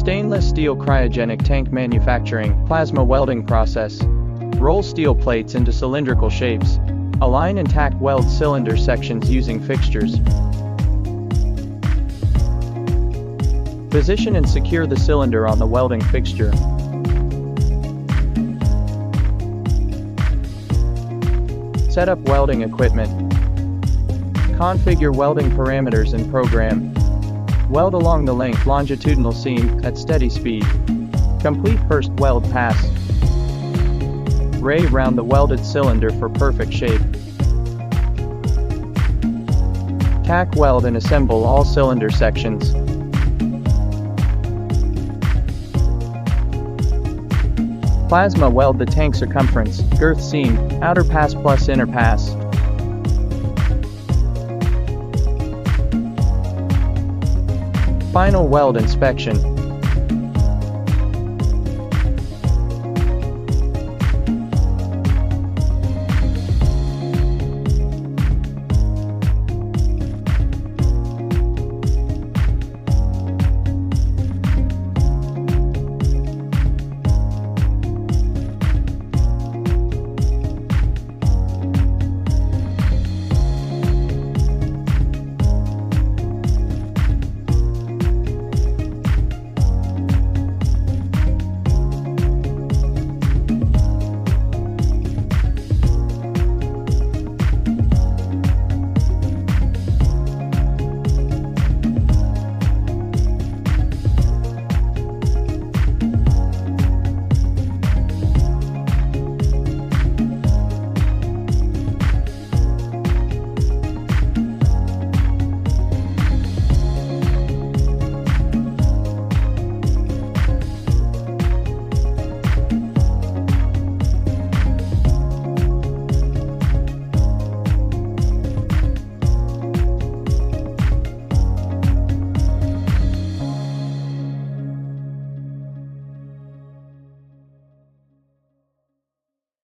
Stainless steel cryogenic tank manufacturing, plasma welding process. Roll steel plates into cylindrical shapes. Align and tack weld cylinder sections using fixtures. Position and secure the cylinder on the welding fixture. Set up welding equipment. Configure welding parameters and program. Weld along the length longitudinal seam at steady speed. Complete first weld pass. Ray round the welded cylinder for perfect shape. Tack weld and assemble all cylinder sections. Plasma weld the tank circumference, girth seam, outer pass plus inner pass. Final weld inspection.